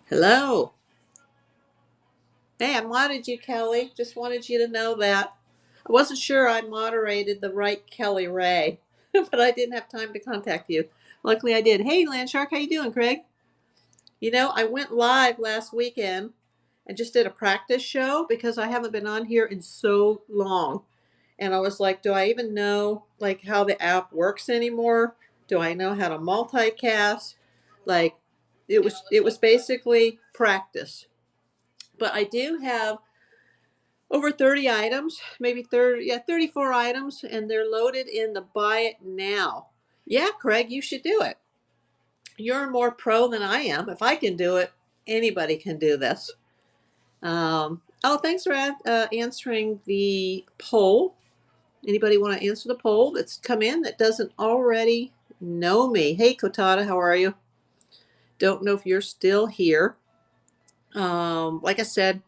Hello. Hey, I modded you, Kelly. Just wanted you to know that. I wasn't sure I moderated the right Kelly Ray, but I didn't have time to contact you. Luckily I did. Hey, Landshark, how you doing, Craig? I went live last weekend and just did a practice show because I haven't been on here in so long. And I was like, do I even know like how the app works anymore? Do I know how to multicast? Like it was basically practice. But I do have over 30 items, maybe 30, yeah, 34 items, and they're loaded in the buy it now. Yeah, Craig, you should do it. You're more pro than I am. If I can do it, anybody can do this. Oh, thanks for answering the poll. Anybody want to answer the poll that's come in that doesn't already know me? Hey, Kotada, how are you? Don't know if you're still here. Like I said,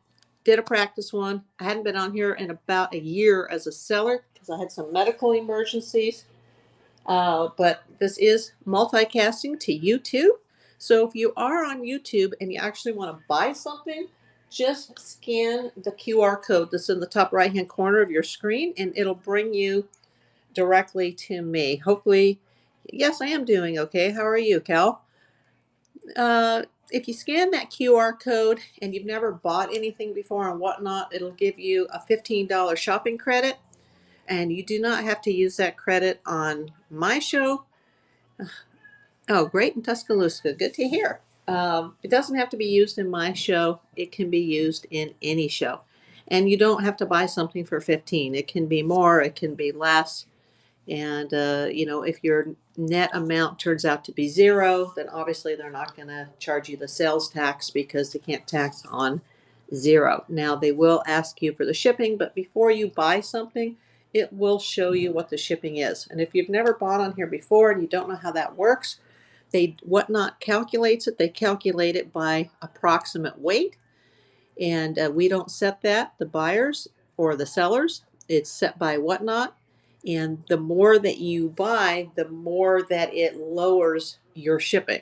did a practice one. I hadn't been on here in about a year as a seller because I had some medical emergencies. But this is multicasting to YouTube. So if you are on YouTube and you actually want to buy something, just scan the QR code that's in the top right hand corner of your screen and it'll bring you directly to me. Hopefully, yes, I am doing okay. How are you, Cal? If you scan that QR code and you've never bought anything before and whatnot, it'll give you a $15 shopping credit. And you do not have to use that credit on my show. Oh, great in Tuscaloosa. Good to hear. It doesn't have to be used in my show. It can be used in any show. And you don't have to buy something for 15. It can be more, it can be less. And, if your net amount turns out to be zero, then obviously they're not going to charge you the sales tax because they can't tax on zero. Now, they will ask you for the shipping, but before you buy something, it will show you what the shipping is. And if you've never bought on here before and you don't know how that works, Whatnot calculates it. They calculate it by approximate weight. And we don't set that, the buyers or the sellers. It's set by Whatnot. And the more that you buy, the more that it lowers your shipping.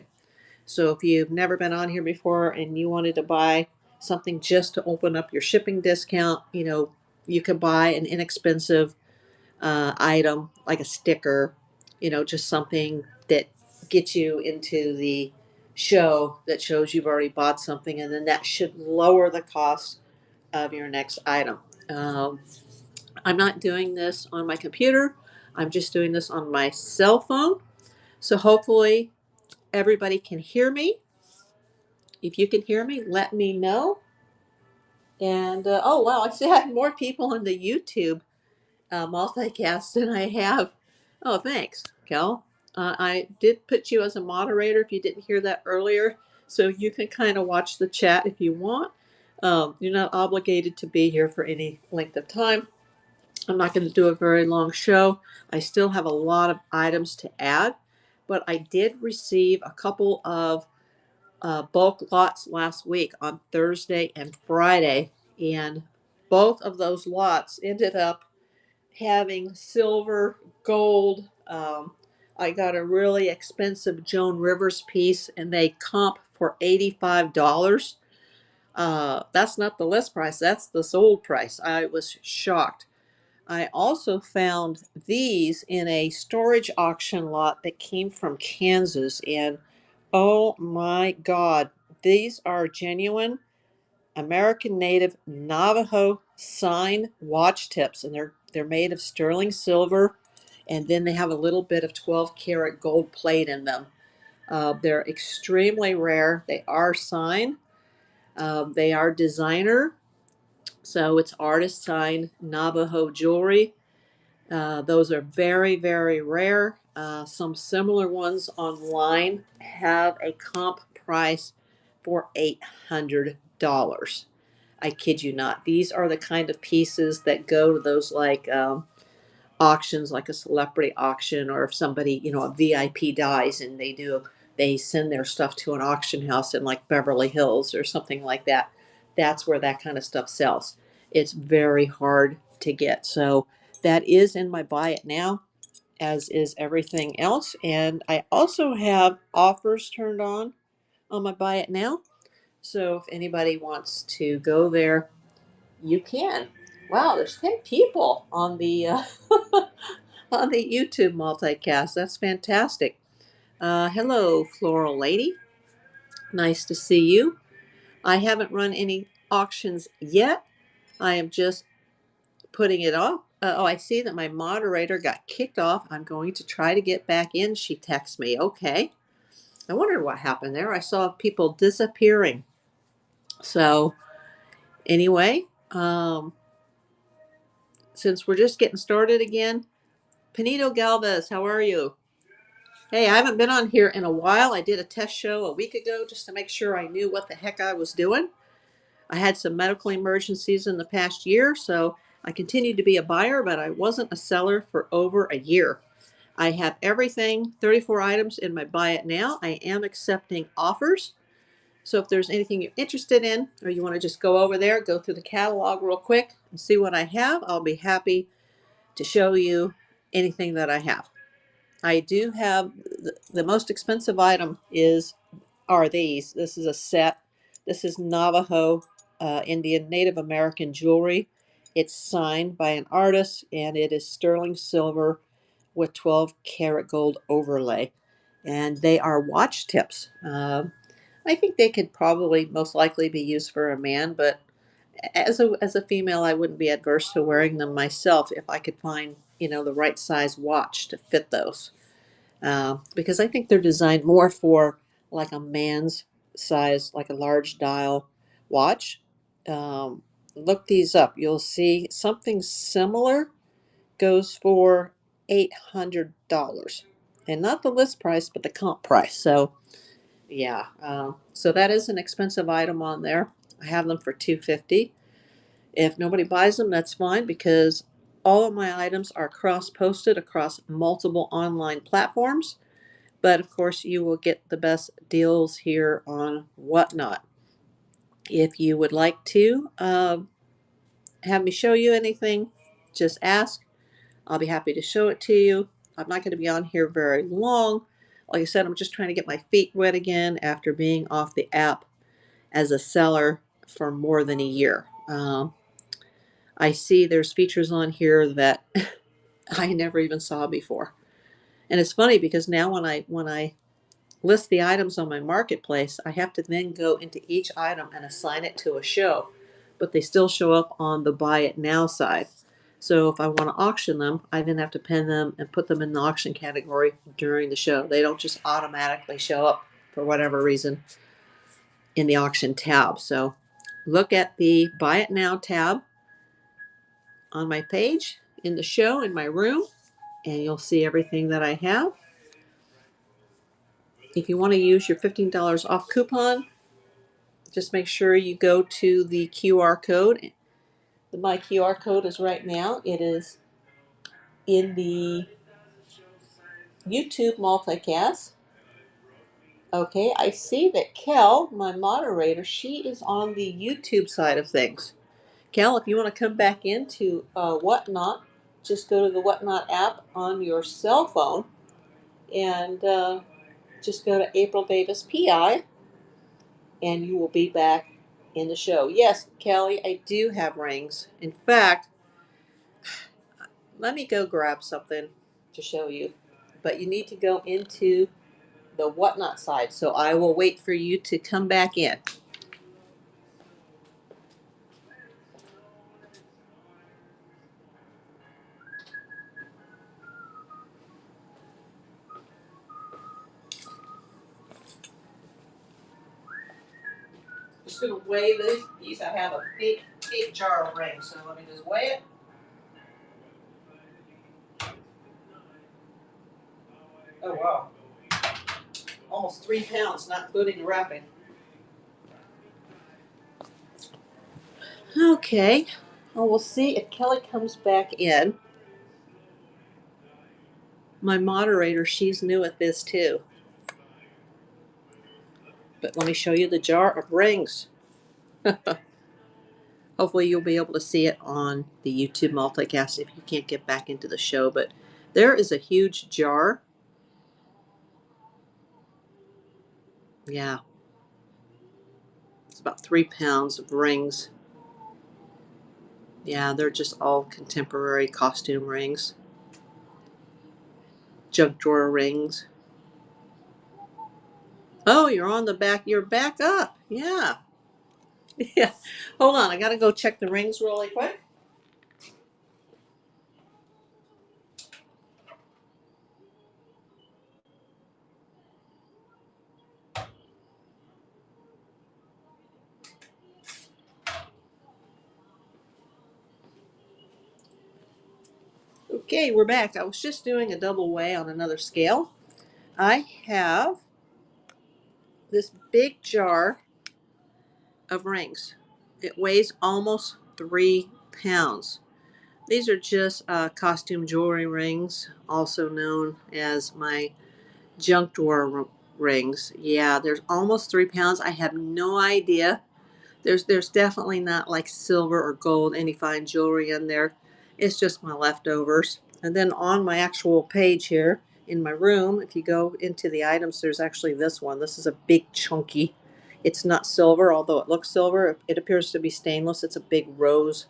So if you've never been on here before and you wanted to buy something just to open up your shipping discount, you could buy an inexpensive item like a sticker, just something that gets you into the show that shows you've already bought something, and then that should lower the cost of your next item. Um, I'm not doing this on my computer. I'm just doing this on my cell phone. So hopefully everybody can hear me. If you can hear me, let me know. And oh wow, I see I have more people on the YouTube multicast than I have. Oh, thanks, Kel. I did put you as a moderator if you didn't hear that earlier, so you can kind of watch the chat if you want. You're not obligated to be here for any length of time. I'm not going to do a very long show. I still have a lot of items to add, but I did receive a couple of bulk lots last week on Thursday and Friday, and both of those lots ended up having silver, gold. I got a really expensive Joan Rivers piece, and they comp for $85. That's not the list price, that's the sold price. I was shocked. I also found these in a storage auction lot that came from Kansas, and oh my God, these are genuine American Native Navajo sign watch tips, and they're made of sterling silver, and then they have a little bit of 12 karat gold plate in them. They're extremely rare. They are signed. They are designer, so it's artist signed Navajo jewelry. Those are very, very rare. Some similar ones online have a comp price for $800. I kid you not. These are the kind of pieces that go to those like auctions, like a celebrity auction, or if somebody, a VIP dies and they send their stuff to an auction house in like Beverly Hills or something like that. That's where that kind of stuff sells. It's very hard to get. So that is in my buy it now, as is everything else. And I also have offers turned on my buy it now. So if anybody wants to go there, you can. Wow, there's 10 people on the on the YouTube multicast. That's fantastic. Hello, Floral Lady. Nice to see you. I haven't run any auctions yet. I am just putting it off. Oh, I see that my moderator got kicked off. I'm going to try to get back in. She texts me. Okay. I wondered what happened there. I saw people disappearing. So, anyway, since we're just getting started again, Panito Galvez, how are you? Hey, I haven't been on here in a while. I did a test show a week ago just to make sure I knew what the heck I was doing. I had some medical emergencies in the past year, so I continued to be a buyer, but I wasn't a seller for over a year. I have everything, 34 items in my Buy It Now. I am accepting offers. So if there's anything you're interested in, or you want to just go over there, go through the catalog real quick and see what I have, I'll be happy to show you anything that I have. I do have the most expensive item are these. This is a set. This is Navajo Indian Native American jewelry. It's signed by an artist, and it is sterling silver with 12 karat gold overlay. And they are watch tips. I think they could probably most likely be used for a man, but as a female, I wouldn't be adverse to wearing them myself if I could find, the right size watch to fit those. Because I think they're designed more for like a man's size, like a large dial watch. Um, Look these up. You'll see something similar goes for $800, and not the list price, but the comp price. So yeah, so that is an expensive item on there. I have them for $250. If nobody buys them, that's fine because all of my items are cross-posted across multiple online platforms. But of course, you will get the best deals here on Whatnot. If you would like to have me show you anything, just ask. I'll be happy to show it to you. I'm not going to be on here very long. Like I said, I'm just trying to get my feet wet again after being off the app as a seller for more than a year. I see there's features on here that I never even saw before. And it's funny because now when I list the items on my marketplace, I have to then go into each item and assign it to a show, but they still show up on the Buy It Now side. So if I want to auction them, I then have to pin them and put them in the auction category during the show. They don't just automatically show up for whatever reason in the auction tab. So look at the Buy It Now tab on my page in the show in my room, and you'll see everything that I have. If you want to use your $15 off coupon, just make sure you go to the QR code. My QR code is right now. It is in the YouTube multicast. Okay, I see that Kel, my moderator, she is on the YouTube side of things. Kel, if you want to come back into Whatnot, just go to the Whatnot app on your cell phone and just go to April Davis PI, and you will be back in the show. Yes, Kelly, I do have rings. In fact, let me go grab something to show you. But you need to go into the Whatnot side, so I will wait for you to come back in. Just going to weigh these. I have a big jar of rings, so let me just weigh it. Oh, wow. Almost 3 pounds, not including the wrapping. Okay. Well, we'll see if Kelly comes back in. My moderator, she's new at this too. But let me show you the jar of rings. Hopefully you'll be able to see it on the YouTube multicast if you can't get back into the show. But there is a huge jar. Yeah. It's about 3 pounds of rings. Yeah, they're just all contemporary costume rings. Junk drawer rings. Oh, you're on the back. You're back up. Yeah. Yeah. Hold on. I got to go check the rings really quick. Okay, we're back. I was just doing a double weigh on another scale. I have this big jar of rings. It weighs almost 3 pounds. These are just costume jewelry rings, also known as my junk drawer rings. Yeah, there's almost 3 pounds. I have no idea. There's definitely not like silver or gold, any fine jewelry in there. It's just my leftovers. And then on my actual page here in my room, if you go into the items, there's actually this one. This is a big chunky. It's not silver, although it looks silver. It appears to be stainless. It's a big rose.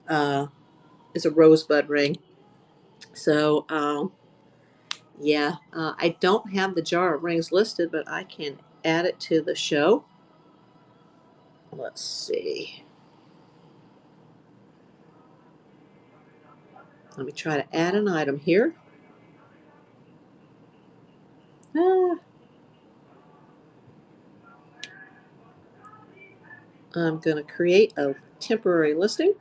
It's a rosebud ring. So yeah, I don't have the jar of rings listed, but I can add it to the show. Let's see. Let me try to add an item here. I'm going to create a temporary listing.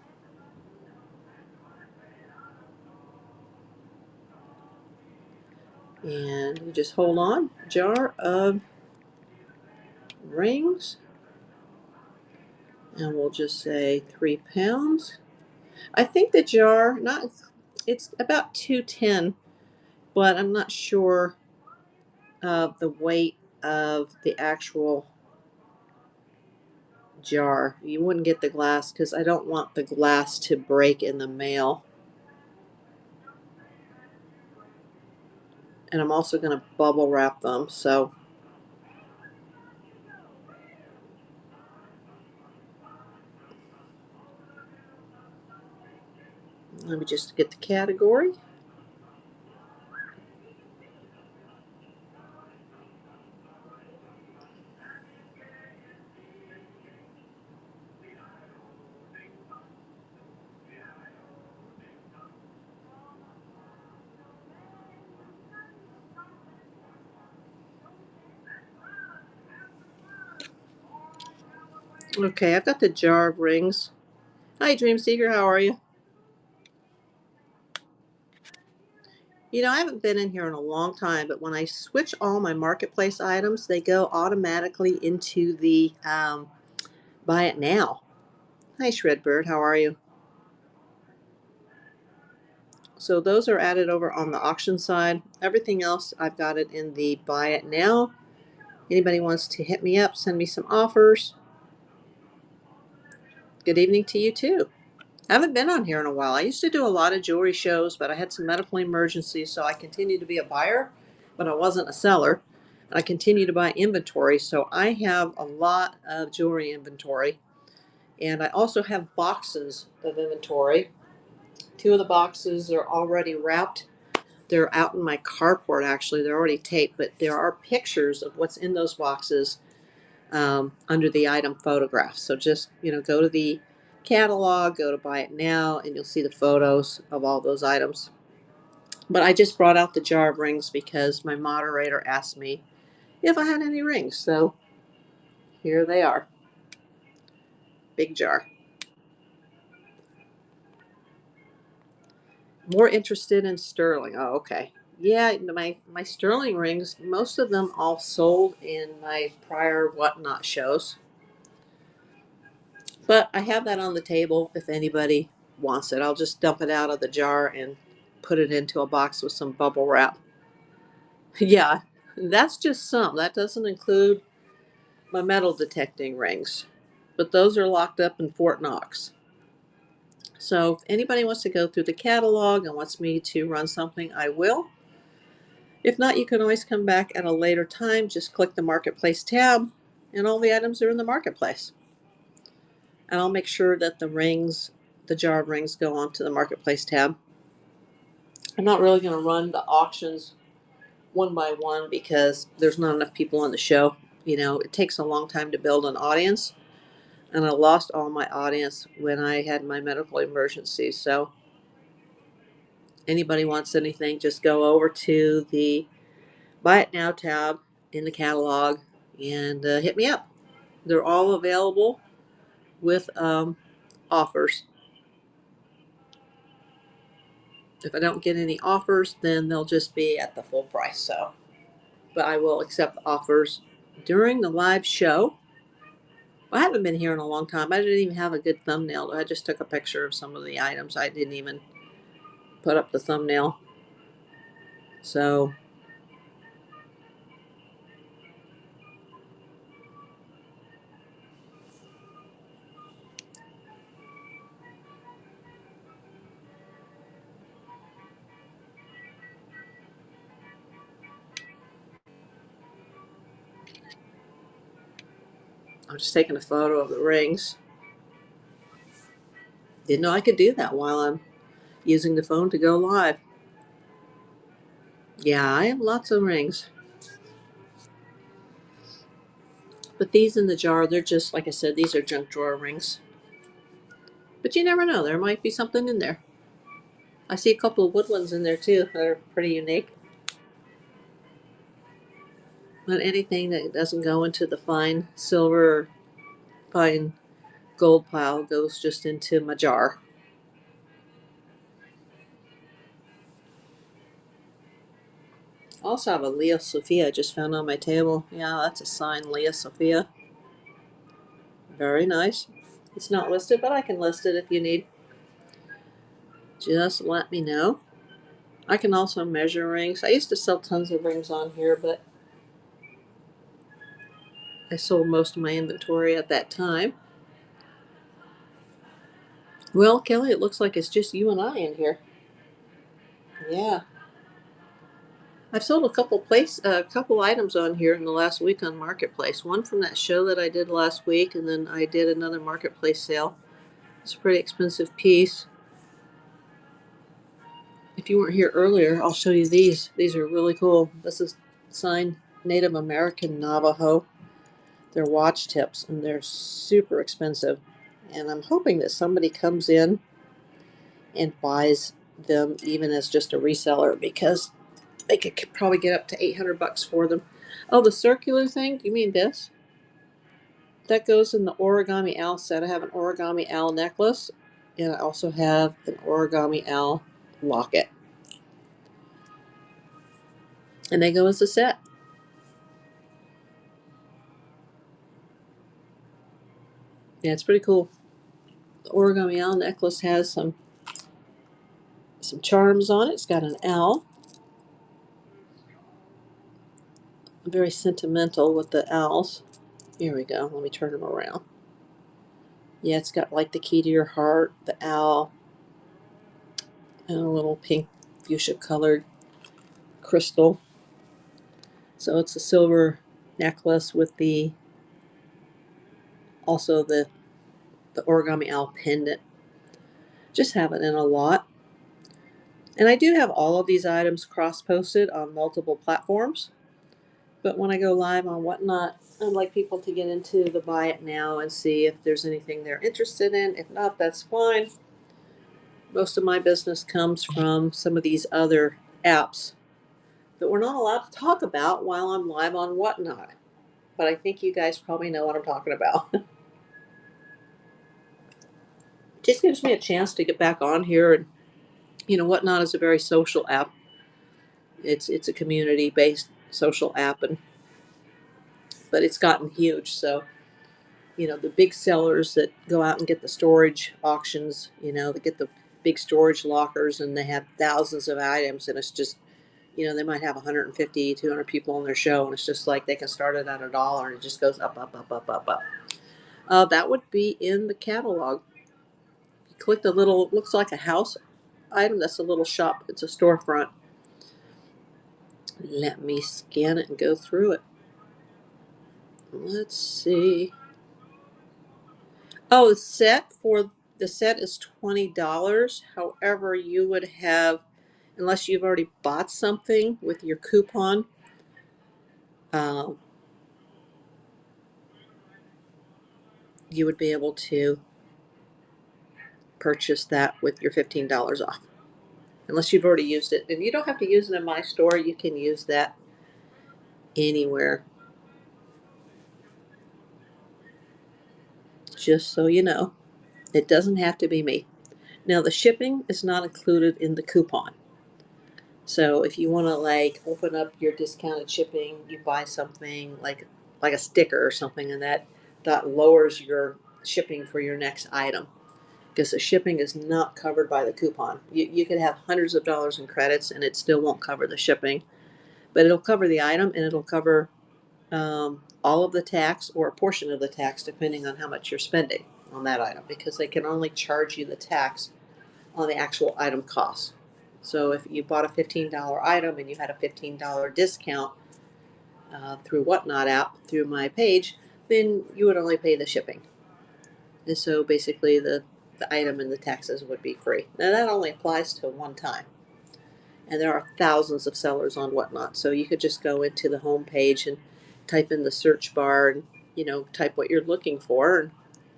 And you just hold on. Jar of rings. And we'll just say 3 pounds. I think the jar, it's about 210, but I'm not sure of the weight of the actual jar. You wouldn't get the glass because I don't want the glass to break in the mail. And I'm also going to bubble wrap them. So let me just get the category. Okay, I've got the jar of rings. Hi, Dream Seeker, how are you? You know, I haven't been in here in a long time, but when I switch all my marketplace items, they go automatically into the buy it now. Hi, Shredbird, how are you? So those are added over on the auction side. Everything else, I've got it in the buy it now. Anybody wants to hit me up, send me some offers. Good evening to you too. I haven't been on here in a while. I used to do a lot of jewelry shows, but I had some medical emergencies, so I continued to be a buyer, but I wasn't a seller. I continue to buy inventory, so I have a lot of jewelry inventory. And I also have boxes of inventory. 2 of the boxes are already wrapped. They're out in my carport, actually. They're already taped, but there are pictures of what's in those boxes under the item photographs. So just, go to the catalog, go to buy it now, and you'll see the photos of all those items. But I just brought out the jar of rings because my moderator asked me if I had any rings. So here they are. Big jar. More interested in sterling. Oh, okay. Yeah, my sterling rings, most of them all sold in my prior whatnot shows. But I have that on the table if anybody wants it. I'll just dump it out of the jar and put it into a box with some bubble wrap. Yeah, that's just some. That doesn't include my metal detecting rings. But those are locked up in Fort Knox. So if anybody wants to go through the catalog and wants me to run something, I will. If not, you can always come back at a later time. Just click the Marketplace tab and all the items are in the marketplace. And I'll make sure that the jar of rings go onto the marketplace tab. I'm not really going to run the auctions one by one because there's not enough people on the show. It takes a long time to build an audience, and I lost all my audience when I had my medical emergency. So anybody wants anything, just go over to the Buy It Now tab in the catalog and hit me up. They're all available with offers. If I don't get any offers, then they'll just be at the full price. So, but I will accept offers during the live show. I haven't been here in a long time. I didn't even have a good thumbnail. I just took a picture of some of the items. I didn't even put up the thumbnail. So I'm just taking a photo of the rings. Didn't know I could do that while I'm using the phone to go live. Yeah, I have lots of rings. But these in the jar, they're just, like I said, these are junk drawer rings. But you never know. There might be something in there. I see a couple of wood ones in there too that are pretty unique. But anything that doesn't go into the fine silver or fine gold pile goes just into my jar. I also have a Leo Sophia I just found on my table. Yeah, that's a signed Leo Sophia. Very nice. It's not listed, but I can list it if you need. Just let me know. I can also measure rings. I used to sell tons of rings on here, but I sold most of my inventory at that time. Well, Kelly, it looks like it's just you and I in here. Yeah. I've sold a couple items on here in the last week on Marketplace. One from that show that I did last week, and then I did another Marketplace sale. It's a pretty expensive piece. If you weren't here earlier, I'll show you these. These are really cool. This is signed Native American Navajo. They're watch tips, and they're super expensive. And I'm hoping that somebody comes in and buys them even as just a reseller, because they could probably get up to $800 for them. Oh, the circular thing? Do you mean this? That goes in the origami owl set. I have an origami owl necklace, and I also have an origami owl locket. And they go as a set. Yeah, it's pretty cool. The origami owl necklace has some charms on it. It's got an owl. Very sentimental with the owls. Here we go. Let me turn them around. Yeah, it's got like the key to your heart, the owl, and a little pink fuchsia colored crystal. So it's a silver necklace with also the origami owl pendant. Just have it in a lot. And I do have all of these items cross-posted on multiple platforms. But when I go live on Whatnot, I'd like people to get into the Buy It Now and see if there's anything they're interested in. If not, that's fine. Most of my business comes from some of these other apps that we're not allowed to talk about while I'm live on Whatnot. But I think you guys probably know what I'm talking about. Just gives me a chance to get back on here. And Whatnot is a very social app. It's a community-based social app, but it's gotten huge. So the big sellers that go out and get the storage auctions, they get the big storage lockers, and they have thousands of items, and it's just they might have 150, 200 people on their show, and it's just like they can start it at $1, and it just goes up, up, up, up, up, up. That would be in the catalog. You click the little, looks like a house item. That's a little shop. It's a storefront. Let me scan it and go through it. Let's see. Oh, the set is $20. However, you would have, unless you've already bought something with your coupon, um, you would be able to purchase that with your $15 off. Unless you've already used it. And you don't have to use it in my store. You can use that anywhere. Just so you know, it doesn't have to be me. Now, the shipping is not included in the coupon. So if you want to like open up your discounted shipping, you buy something like a sticker or something, and that lowers your shipping for your next item because the shipping is not covered by the coupon. You could have hundreds of dollars in credits and it still won't cover the shipping, but it'll cover the item and it'll cover all of the tax or a portion of the tax depending on how much you're spending on that item because they can only charge you the tax on the actual item cost. So if you bought a $15 item and you had a $15 discount through Whatnot app, through my page, then you would only pay the shipping. And so basically the item and the taxes would be free. Now that only applies to one time. And there are thousands of sellers on Whatnot. So you could just go into the home page and type in the search bar and, type what you're looking for and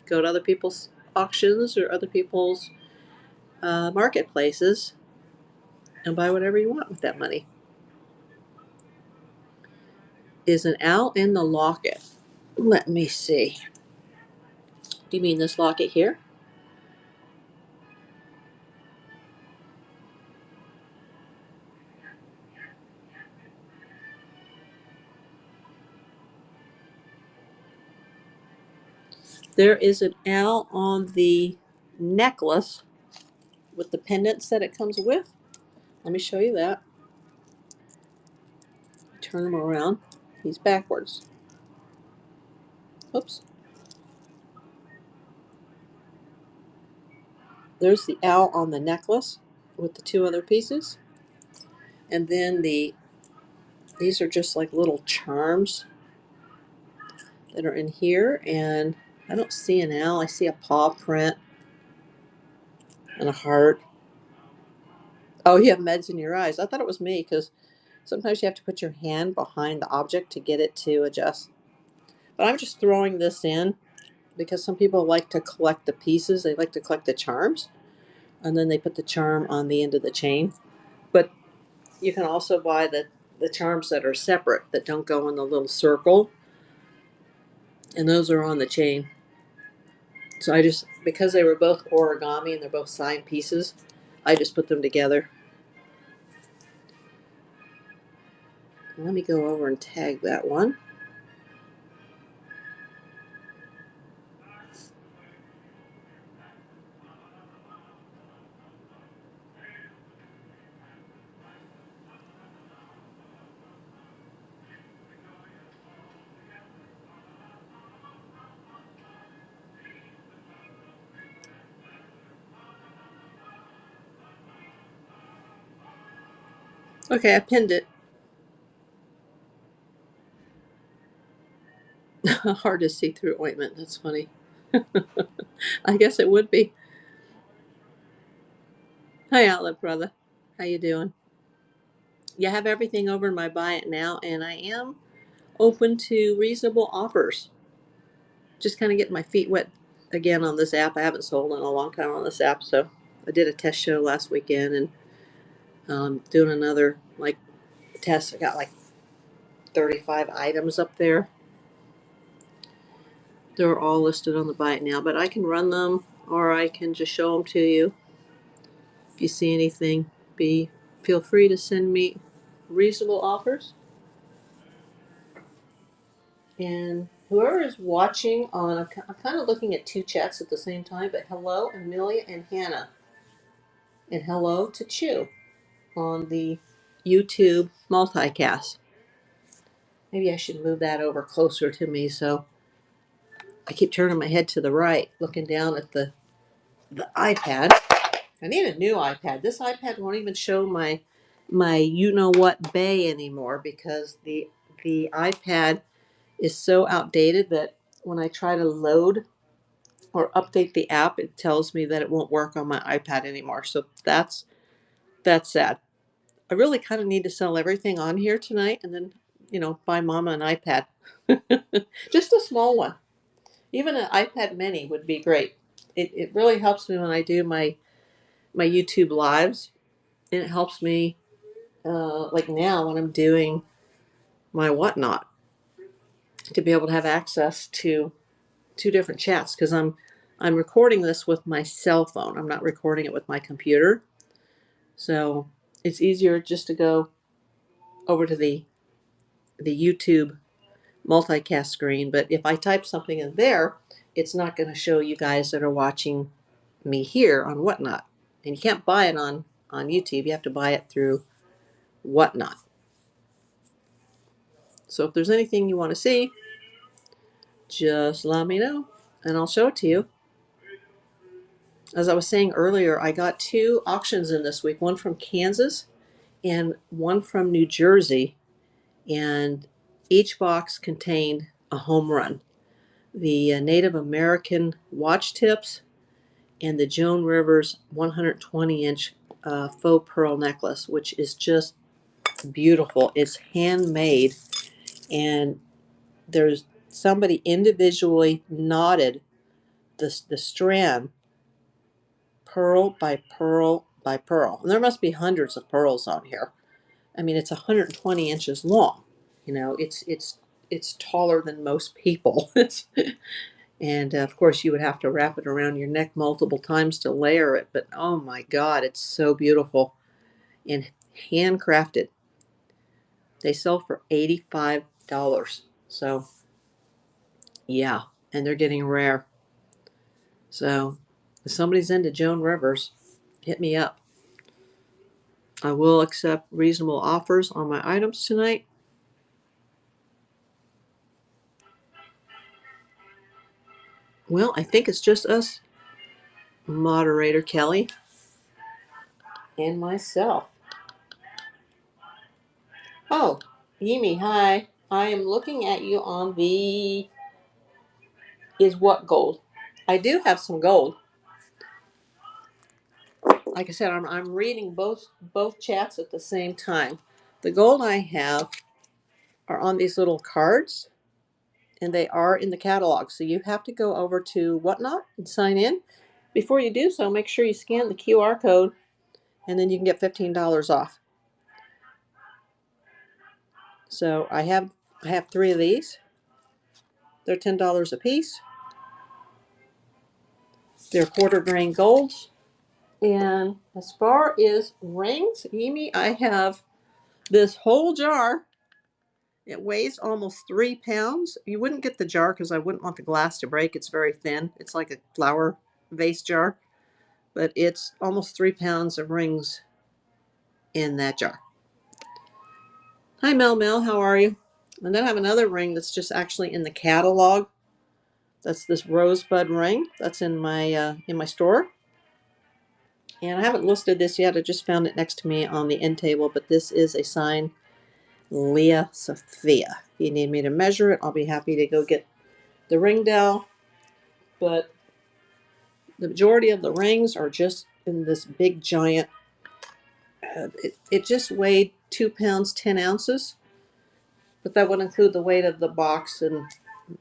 go to other people's auctions or other people's marketplaces and buy whatever you want with that money. Is an owl in the locket? Let me see. Do you mean this locket here? There is an owl on the necklace with the pendants that it comes with. Let me show you that. Turn him around. He's backwards. Oops. There's the owl on the necklace with the two other pieces. And then these are just like little charms that are in here. And I don't see an owl. I see a paw print and a heart. Oh, you have meds in your eyes. I thought it was me because sometimes you have to put your hand behind the object to get it to adjust. But I'm just throwing this in because some people like to collect the pieces. They like to collect the charms. And then they put the charm on the end of the chain. But you can also buy the charms that are separate, that don't go in the little circle. And those are on the chain. So because they were both origami and they're both signed pieces, I just put them together. Let me go over and tag that one. Okay, I pinned it. Hard to see through ointment. That's funny. I guess it would be. Hi, Outlet Brother. How you doing? You have everything over in my buy it now, and I am open to reasonable offers. Just kind of getting my feet wet again on this app. I haven't sold in a long time on this app, so I did a test show last weekend and doing another test. I got 35 items up there. They're all listed on the buy it now, but I can run them or I can just show them to you. If you see anything, feel free to send me reasonable offers. And whoever is watching I'm kind of looking at two chats at the same time, but hello, Amelia and Hannah. And hello to Chew on the YouTube multicast. Maybe I should move that over closer to me so I keep turning my head to the right, looking down at the iPad. I need a new iPad. This iPad won't even show my you know what bay anymore because the iPad is so outdated that when I try to load or update the app, it tells me that it won't work on my iPad anymore. So that's sad. I really kind of need to sell everything on here tonight and then, buy Mama an iPad. Just a small one. Even an iPad mini would be great. It really helps me when I do my YouTube lives, and it helps me like now when I'm doing my whatnot, to be able to have access to two different chats, because I'm recording this with my cell phone. I'm not recording it with my computer. So it's easier just to go over to the YouTube multicast screen. But if I type something in there, it's not going to show you guys that are watching me here on Whatnot. And you can't buy it on YouTube. You have to buy it through Whatnot. So if there's anything you want to see, just let me know and I'll show it to you. As I was saying earlier, I got 2 auctions in this week, one from Kansas and one from New Jersey, and each box contained a home run. The Native American watch tips and the Joan Rivers 120-inch faux pearl necklace, which is just beautiful. It's handmade, and there's somebody individually knotted the strand pearl by pearl by pearl. And there must be hundreds of pearls on here. I mean, it's 120 inches long. It's taller than most people. And of course, you would have to wrap it around your neck multiple times to layer it. But oh my God, it's so beautiful and handcrafted. They sell for $85. So yeah, and they're getting rare. So if somebody's into Joan Rivers, hit me up. I will accept reasonable offers on my items tonight. Well, I think it's just us, moderator Kelly, and myself. Oh, Yimi, hi. I am looking at you on the is what gold. I do have some gold. Like I said, I'm reading both chats at the same time. The gold I have are on these little cards, and they are in the catalog. So you have to go over to Whatnot and sign in. Before you do so, make sure you scan the QR code, and then you can get $15 off. So I have 3 of these. They're $10 a piece. They're quarter grain golds. And as far as rings, Yimi, I have this whole jar. It weighs almost 3 pounds. You wouldn't get the jar because I wouldn't want the glass to break. It's very thin. It's like a flower vase jar. But it's almost 3 pounds of rings in that jar. Hi, Mel. How are you? And then I have another ring that's just actually in the catalog. That's this rosebud ring that's in my store. And I haven't listed this yet. I just found it next to me on the end table. But this is a signed Leah Sophia. If you need me to measure it, I'll be happy to go get the ring dowel. But the majority of the rings are just in this big giant. It just weighed 2 pounds 10 ounces. But that would include the weight of the box and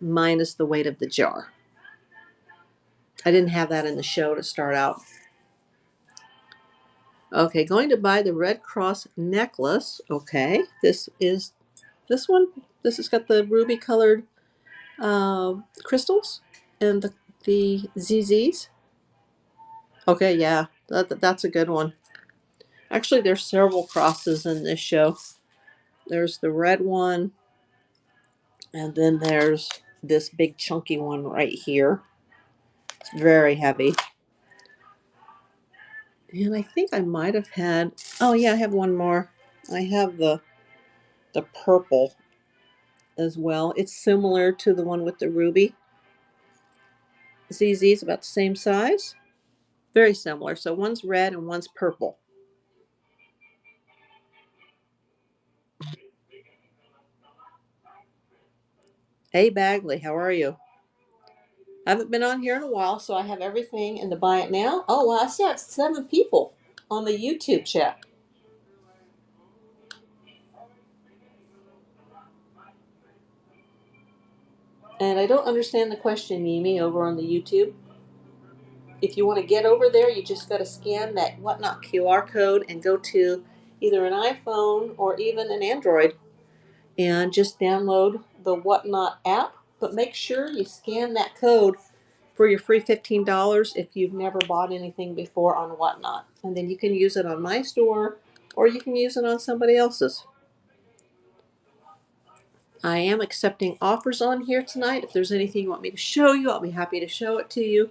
minus the weight of the jar. I didn't have that in the show to start out. Okay, going to buy the Red Cross necklace. Okay, this is this one. This has got the ruby colored crystals and the ZZs. Okay, yeah, that's a good one. Actually, there's several crosses in this show. There's the red one, and then there's this big chunky one right here. It's very heavy. And I think I might have had, oh yeah, I have one more. I have the purple as well. It's similar to the one with the ruby. ZZ is about the same size. Very similar. So one's red and one's purple. Hey Bagley, how are you? I haven't been on here in a while, so I have everything in the buy it now. Oh, well, I still have 7 people on the YouTube chat. And I don't understand the question, Mimi, over on the YouTube. If you want to get over there, you just got to scan that Whatnot QR code and go to either an iPhone or even an Android and just download the Whatnot app. But make sure you scan that code for your free $15 if you've never bought anything before on Whatnot. And then you can use it on my store or you can use it on somebody else's. I am accepting offers on here tonight. If there's anything you want me to show you, I'll be happy to show it to you.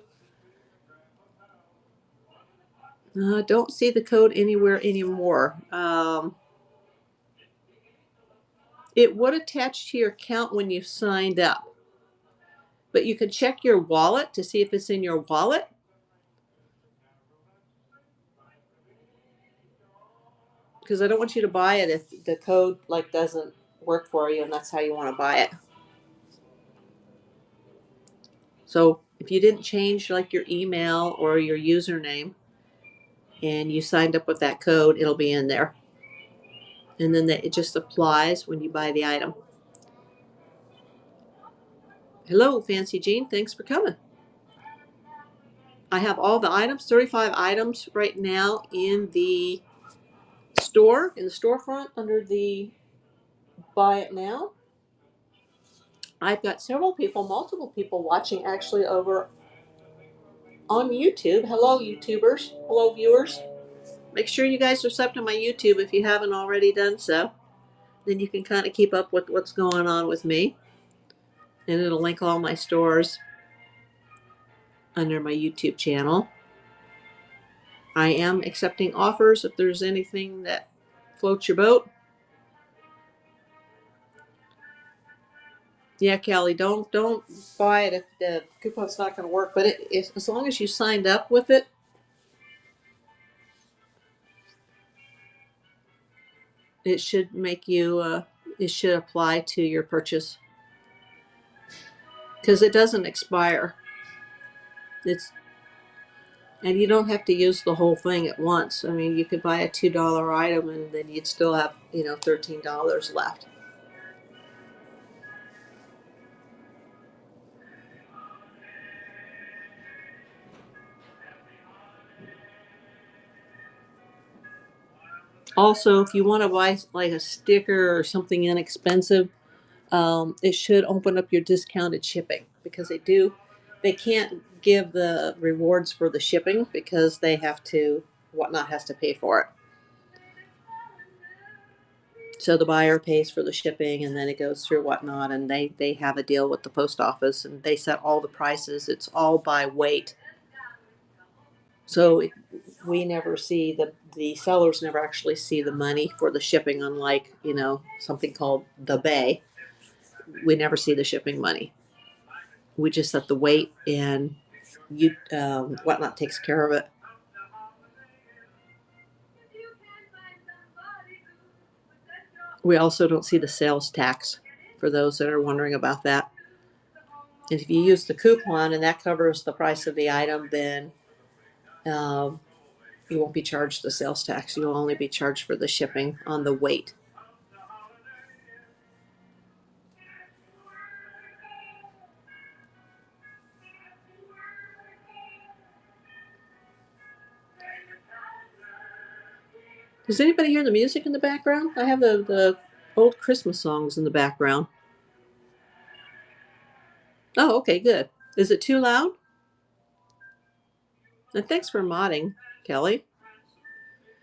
Don't see the code anywhere anymore. It would attach to your account when you signed up. But you could check your wallet to see if it's in your wallet. Because I don't want you to buy it if the code doesn't work for you and that's how you want to buy it. So if you didn't change your email or your username and you signed up with that code, it'll be in there. And then it just applies when you buy the item. Hello, Fancy Jean. Thanks for coming. I have all the items, 35 items right now in the store, in the storefront under the buy it now. I've got several people, multiple people watching actually over on YouTube. Hello, YouTubers. Hello, viewers. Make sure you guys are subbed to my YouTube if you haven't already done so. Then you can kind of keep up with what's going on with me. And it'll link all my stores under my YouTube channel. I am accepting offers if there's anything that floats your boat. Yeah, Kelly, don't buy it if the coupon's not going to work. But as long as you signed up with it, it should make you. It should apply to your purchase because it doesn't expire. And you don't have to use the whole thing at once. I mean, you could buy a $2 item and then you'd still have $13 left. Also, if you want to buy a sticker or something inexpensive, it should open up your discounted shipping because they can't give the rewards for the shipping because Whatnot has to pay for it. So the buyer pays for the shipping and then it goes through Whatnot and they have a deal with the post office and they set all the prices. It's all by weight. So we never see the sellers never actually see the money for the shipping, unlike something called the Bay. We never see the shipping money. We just set the weight and Whatnot takes care of it. We also don't see the sales tax for those that are wondering about that. And if you use the coupon and that covers the price of the item, then you won't be charged the sales tax. You'll only be charged for the shipping on the weight. Does anybody hear the music in the background? I have the old Christmas songs in the background. Oh, okay, good. Is it too loud? And thanks for modding, Kelly.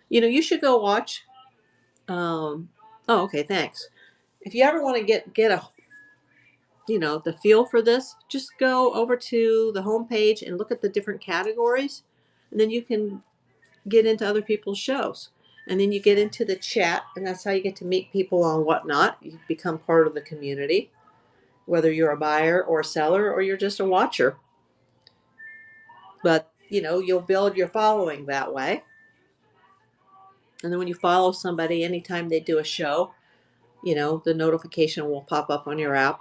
You should go watch. Oh, okay, thanks. If you ever want to get a the feel for this, just go over to the homepage and look at the different categories, and then you can get into other people's shows. And then you get into the chat, and that's how you get to meet people on Whatnot. You become part of the community, whether you're a buyer or a seller or you're just a watcher. But, you'll build your following that way. And then when you follow somebody, anytime they do a show, the notification will pop up on your app.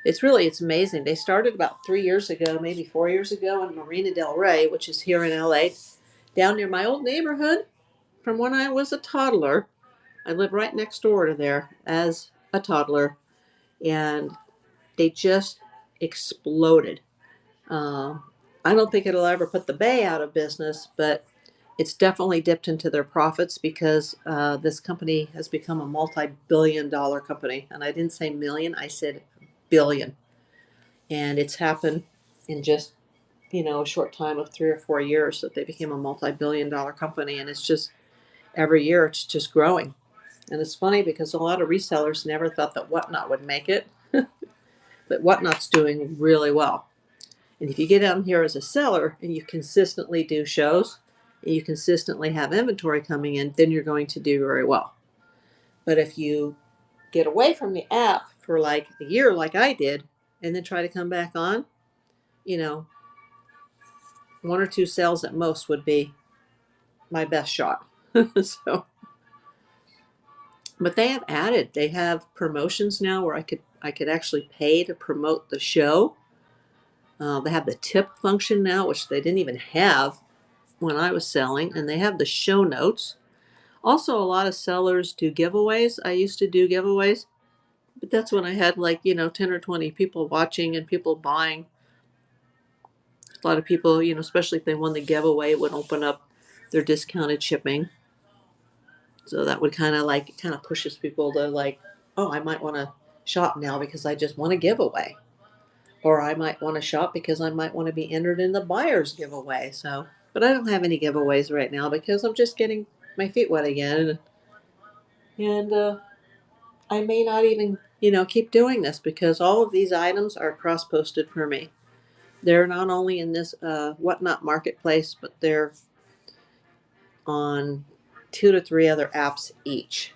It's amazing. They started about 3 years ago, maybe 4 years ago in Marina Del Rey, which is here in LA, down near my old neighborhood from when I was a toddler. I lived right next door to there as a toddler, and they just exploded. Um, I don't think it'll ever put the Bay out of business, but it's definitely dipped into their profits because this company has become a multi-billion-dollar company. And I didn't say million, I said billion. And it's happened in just, a short time of 3 or 4 years that they became a multi-billion-dollar company. And it's just every year it's just growing. And it's funny because a lot of resellers never thought that Whatnot would make it, but Whatnot's doing really well. And if you get down here as a seller and you consistently do shows and you consistently have inventory coming in, then you're going to do very well. But if you get away from the app for like a year, like I did, and then try to come back on, you know, one or two sales at most would be my best shot. So, but they have promotions now where I could actually pay to promote the show. They have the tip function now, which they didn't even have when I was selling, and they have the show notes. Also, a lot of sellers do giveaways. I used to do giveaways, but that's when I had like, 10 or 20 people watching and people buying. A lot of people, especially if they won the giveaway, would open up their discounted shipping. So that would kind of pushes people to like, oh, I might want to shop now because I just won a giveaway. Or I might want to shop because I might want to be entered in the buyer's giveaway. So, but I don't have any giveaways right now because I'm just getting my feet wet again. And I may not even, keep doing this because all of these items are cross-posted for me. They're not only in this Whatnot marketplace, but they're on 2 to 3 other apps each.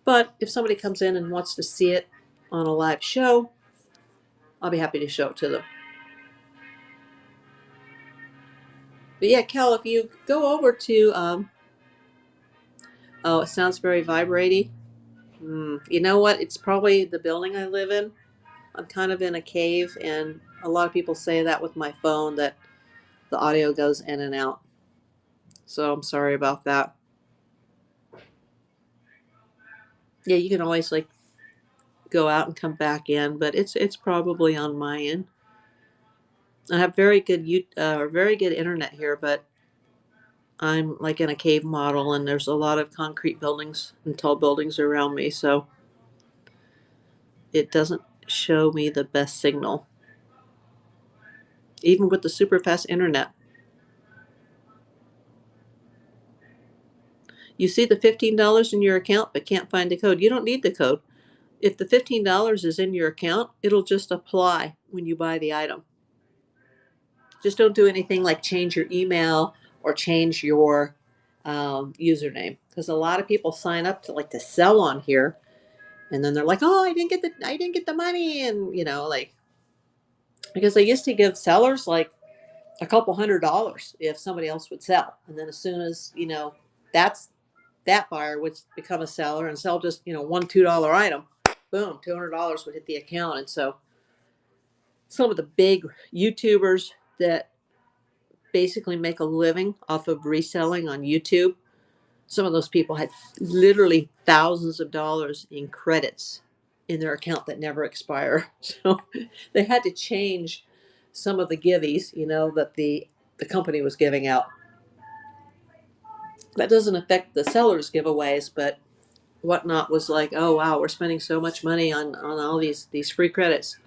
But if somebody comes in and wants to see it on a live show, I'll be happy to show it to them. But yeah, Kel, if you go over to, oh, it sounds very vibraty. You know what? It's probably the building I live in. I'm kind of in a cave, and a lot of people say that with my phone that the audio goes in and out. So I'm sorry about that. Yeah, you can always like go out and come back in, but it's probably on my end. I have very good internet here, but I'm like in a cave model, and there's a lot of concrete buildings and tall buildings around me, so it doesn't show me the best signal, even with the super fast internet. You see the $15 in your account, but can't find the code. You don't need the code. If the $15 is in your account, it'll just apply when you buy the item. Just don't do anything like change your email or change your username, because a lot of people sign up to sell on here, and then they're like, "Oh, I didn't get the money," and like because they used to give sellers like a couple $100 if somebody else would sell, and then as soon as that's that buyer would become a seller and sell just $1 $2 item, boom, $200 would hit the account. And so some of the big YouTubers that basically make a living off of reselling on YouTube, some of those people had literally thousands of dollars in credits in their account that never expire. So they had to change some of the giveies, that the company was giving out. That doesn't affect the sellers' giveaways, but Whatnot was like, oh wow, we're spending so much money on all these free credits.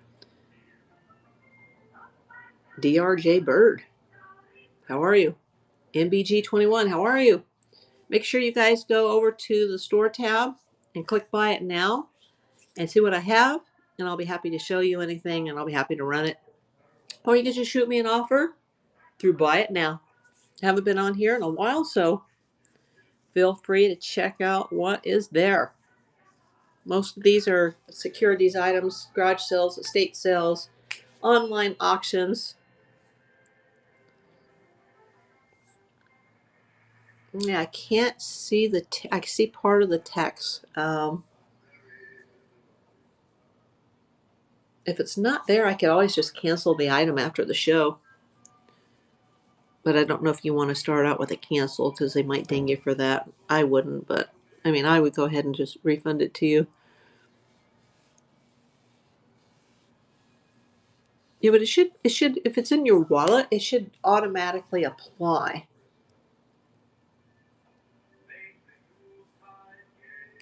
DRJ Bird, how are you? MBG21, how are you? Make sure you guys go over to the store tab and click buy it now and see what I have, and I'll be happy to show you anything, and I'll be happy to run it. Or you can just shoot me an offer through buy it now. I haven't been on here in a while, so feel free to check out what is there. Most of these are securities items, garage sales, estate sales, online auctions. Yeah, I can't see I can see part of the text. If it's not there, I could always just cancel the item after the show. But I don't know if you want to start out with a cancel because they might ding you for that. I wouldn't, but I mean, I would go ahead and just refund it to you. Yeah, but it should, if it's in your wallet, it should automatically apply.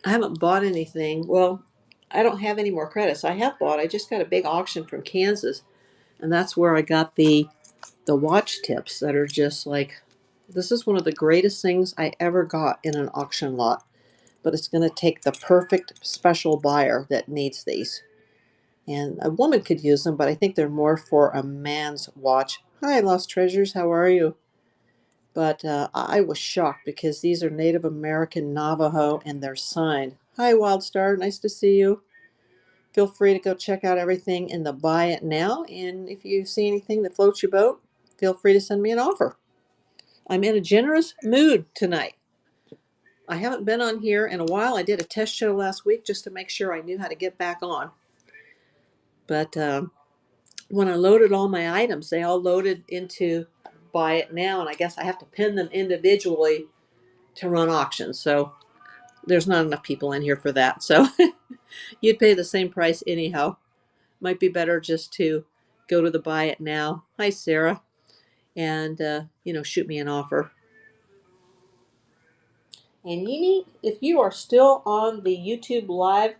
I haven't bought anything. Well, I don't have any more credits. I have bought. I just got a big auction from Kansas, and that's where I got the watch tips that are just like, this is one of the greatest things I ever got in an auction lot. But it's going to take the perfect special buyer that needs these. And a woman could use them, but I think they're more for a man's watch. Hi, Lost Treasures. How are you? But I was shocked because these are Native American Navajo and they're signed. Hi, Wildstar. Nice to see you. Feel free to go check out everything in the Buy It Now. And if you see anything that floats your boat, feel free to send me an offer. I'm in a generous mood tonight. I haven't been on here in a while. I did a test show last week just to make sure I knew how to get back on. But when I loaded all my items, they all loaded into Buy It Now. And I guess I have to pin them individually to run auctions. So there's not enough people in here for that. So you'd pay the same price anyhow. Might be better just to go to the Buy It Now. Hi, Sarah. And, shoot me an offer. And you need, if you are still on the YouTube live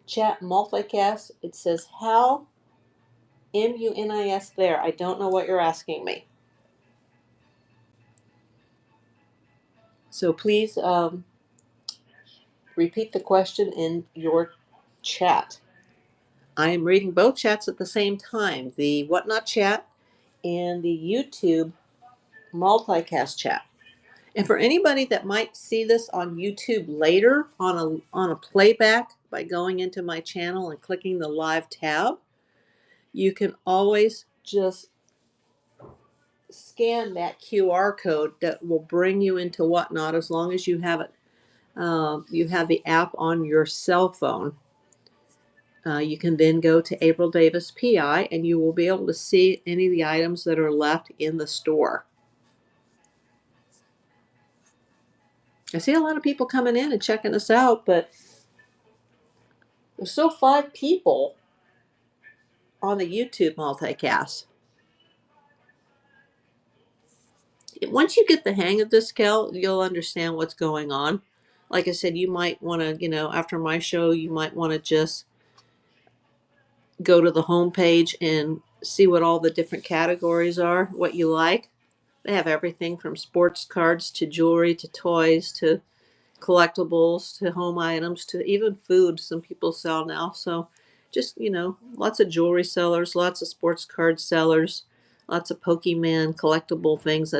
chat multicast, it says Hal, MUNIS there. I don't know what you're asking me. So please repeat the question in your chat. I am reading both chats at the same time, the Whatnot chat and the YouTube multicast chat. And for anybody that might see this on YouTube later on a playback by going into my channel and clicking the live tab, you can always just scan that QR code that will bring you into Whatnot as long as you have it. You have the app on your cell phone. You can then go to April Davis PI and you will be able to see any of the items that are left in the store. I see a lot of people coming in and checking us out, but there's still 5 people on the YouTube multicast. Once you get the hang of this, Kel, you'll understand what's going on. Like I said, you might want to, after my show, you might want to just go to the home page and see what all the different categories are, what you like. They have everything from sports cards to jewelry to toys to collectibles to home items to even food some people sell now. So just, lots of jewelry sellers, lots of sports card sellers, lots of Pokemon collectible things.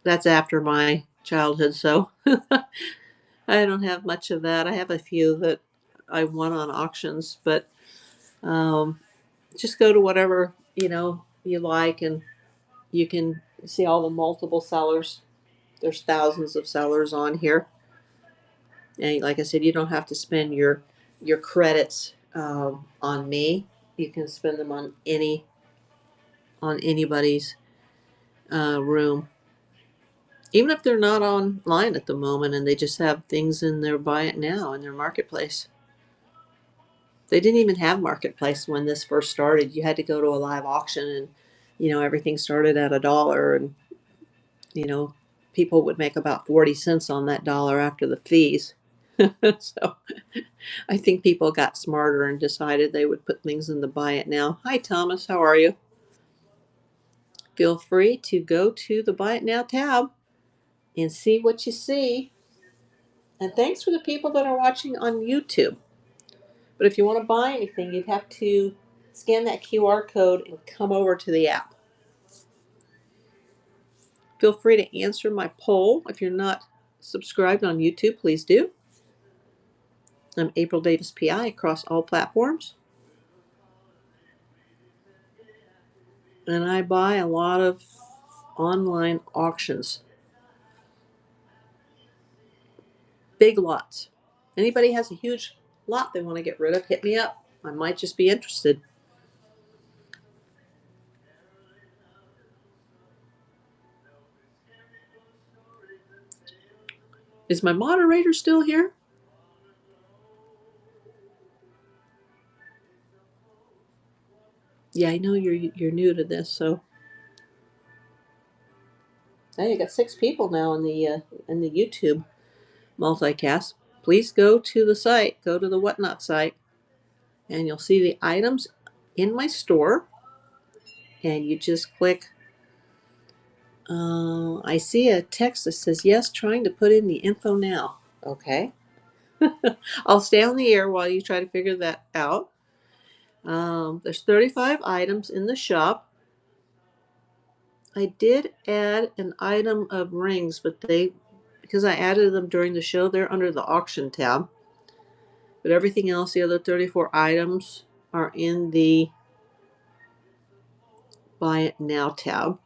That's after my childhood. So I don't have much of that. I have a few that I won on auctions, but just go to whatever, you like, and you can see all the multiple sellers. There's thousands of sellers on here. And like I said, you don't have to spend your credits on me. You can spend them on anybody's room, even if they're not online at the moment and they just have things in their Buy It Now in their marketplace. They didn't even have marketplace when this first started. You had to go to a live auction, and everything started at $1, and people would make about 40 cents on that dollar after the fees. So I think people got smarter and decided they would put things in the Buy It Now. Hi, Thomas. How are you? Feel free to go to the Buy It Now tab and see what you see. And thanks for the people that are watching on YouTube. But if you want to buy anything, you'd have to scan that QR code and come over to the app. Feel free to answer my poll. If you're not subscribed on YouTube, please do. I'm April Davis PI across all platforms. And I buy a lot of online auctions. Big lots. Anybody has a huge lot they want to get rid of, hit me up. I might just be interested. Is my moderator still here? Yeah, I know you're new to this, so. Hey, you got 6 people now in the YouTube multicast. Please go to the site, go to the Whatnot site, and you'll see the items in my store. And you just click. I see a text that says yes, trying to put in the info now. Okay. I'll stay on the air while you try to figure that out. There's 35 items in the shop. I did add an item of rings, but because I added them during the show, they're under the auction tab. But everything else, the other 34 items, are in the Buy It Now tab.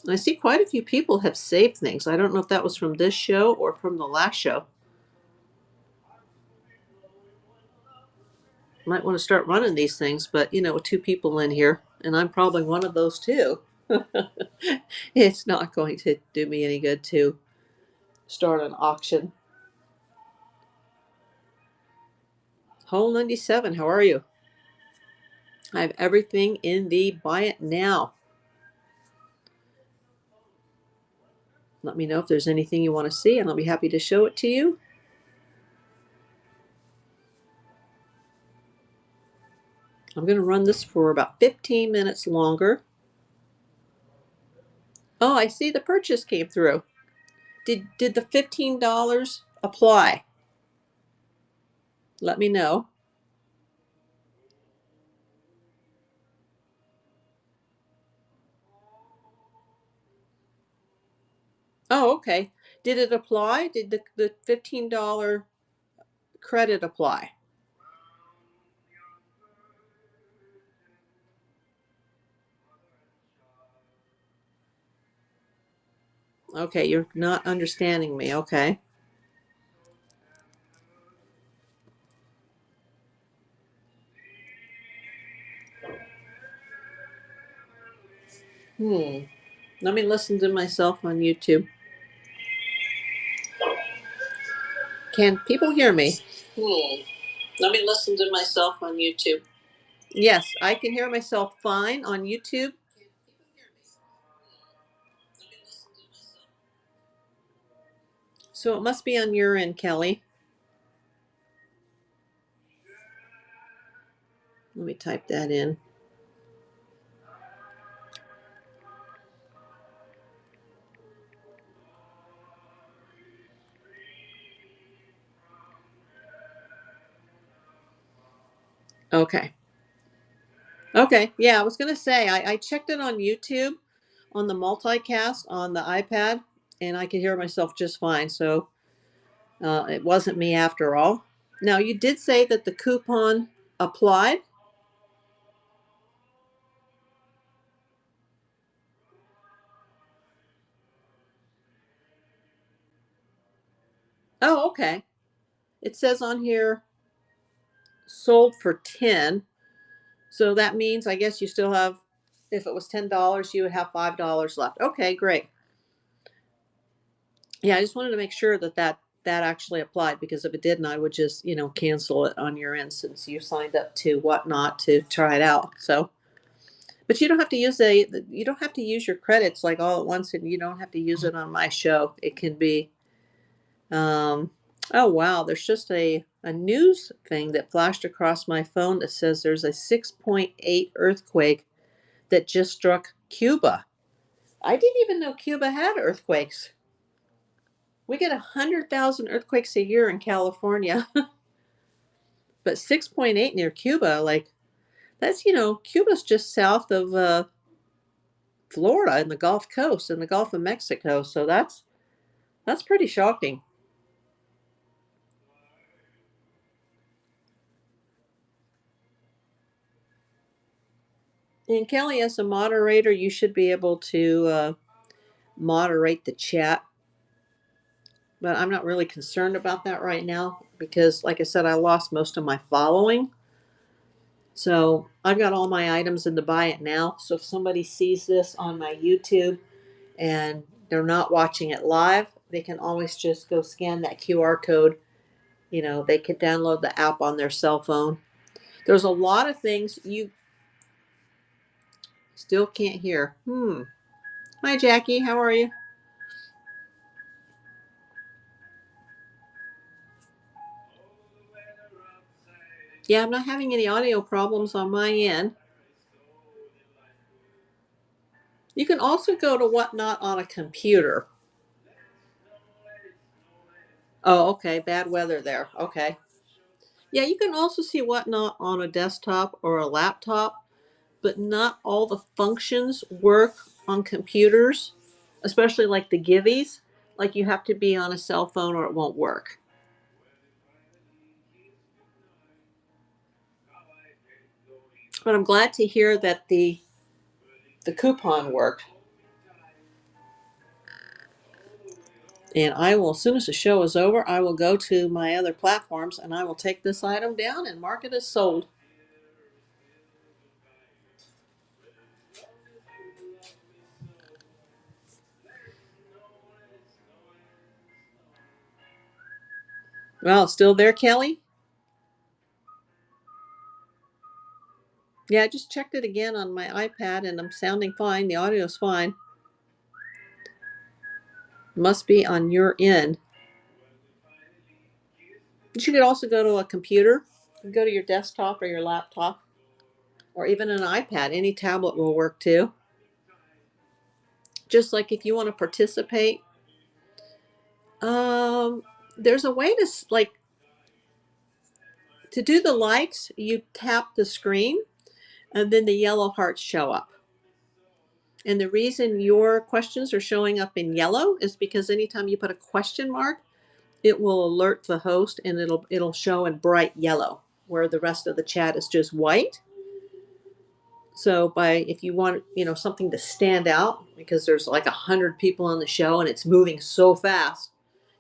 And I see quite a few people have saved things. I don't know if that was from this show or from the last show. Might want to start running these things, but with 2 people in here, and I'm probably one of those too. It's not going to do me any good to start an auction. Hole 97, how are you? I have everything in the Buy It Now. Let me know if there's anything you want to see, and I'll be happy to show it to you. I'm going to run this for about 15 minutes longer. Oh, I see the purchase came through. Did the $15 apply? Let me know. Oh, okay. Did it apply? Did the $15 credit apply? Okay, you're not understanding me. Okay. Let me listen to myself on YouTube. Can people hear me? Let me listen to myself on YouTube. Yes, I can hear myself fine on YouTube. So it must be on your end, Kelly. Let me type that in. Okay. Okay. Yeah, I was going to say, I checked it on YouTube on the multicast on the iPad, and I could hear myself just fine. So it wasn't me after all. Now, you did say that the coupon applied. Oh, okay. It says on here sold for 10. So that means I guess you still have, if it was $10, you would have $5 left. Okay, great. Yeah, I just wanted to make sure that actually applied, because if it didn't, I would just, cancel it on your end since you signed up to Whatnot to try it out. So, but you don't have to you don't have to use your credits like all at once, and you don't have to use it on my show. It can be, oh wow, there's just a news thing that flashed across my phone that says there's a 6.8 earthquake that just struck Cuba. I didn't even know Cuba had earthquakes. We get 100,000 earthquakes a year in California, but 6.8 near Cuba, like that's, Cuba's just south of Florida and the Gulf Coast and the Gulf of Mexico. So that's pretty shocking. And Kelly, as a moderator, you should be able to moderate the chat. But I'm not really concerned about that right now because, like I said, I lost most of my following. So I've got all my items in the buy it now. So if somebody sees this on my YouTube and they're not watching it live, they can always just go scan that QR code. They could download the app on their cell phone. There's a lot of things you still can't hear. Hi, Jackie. How are you? Yeah, I'm not having any audio problems on my end. You can also go to Whatnot on a computer. Oh, okay. Bad weather there. Okay. Yeah, you can also see Whatnot on a desktop or a laptop, but not all the functions work on computers, especially like the Gibbies. Like you have to be on a cell phone or it won't work. But I'm glad to hear that the coupon worked. And I will, as soon as the show is over, I will go to my other platforms and I will take this item down and mark it as sold. Well, still there, Kelly? Yeah, I just checked it again on my iPad and I'm sounding fine. The audio's fine. Must be on your end. But you could also go to a computer. You go to your desktop or your laptop or even an iPad. Any tablet will work too. Just like if you want to participate, there's a way to do the likes. You tap the screen and then the yellow hearts show up. And the reason your questions are showing up in yellow is because anytime you put a question mark, it will alert the host and it'll show in bright yellow where the rest of the chat is just white. So if you want, something to stand out because there's like 100 people on the show and it's moving so fast,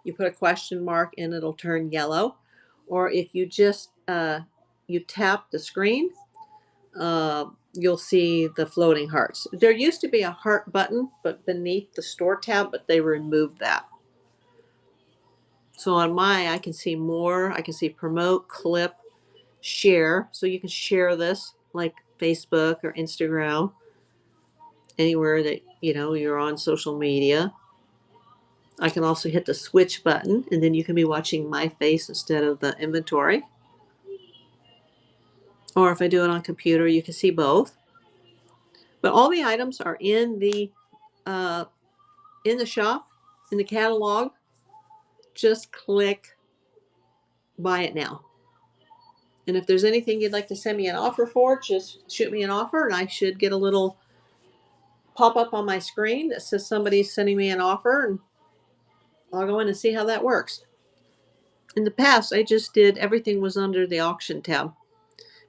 you put a question mark and it'll turn yellow. Or if you just you tap the screen, you'll see the floating hearts. There used to be a heart button, but beneath the store tab, but they removed that. So on I can see more. I can see promote, clip, share. So you can share this like Facebook or Instagram, anywhere that you're on social media. I can also hit the switch button and then you can be watching my face instead of the inventory. Or if I do it on computer, you can see both. But all the items are in the shop, in the catalog. Just click buy it now. And if there's anything you'd like to send me an offer for, just shoot me an offer and I should get a little pop up on my screen that says somebody's sending me an offer, and I'll go in and see how that works. In the past, I just did everything was under the auction tab.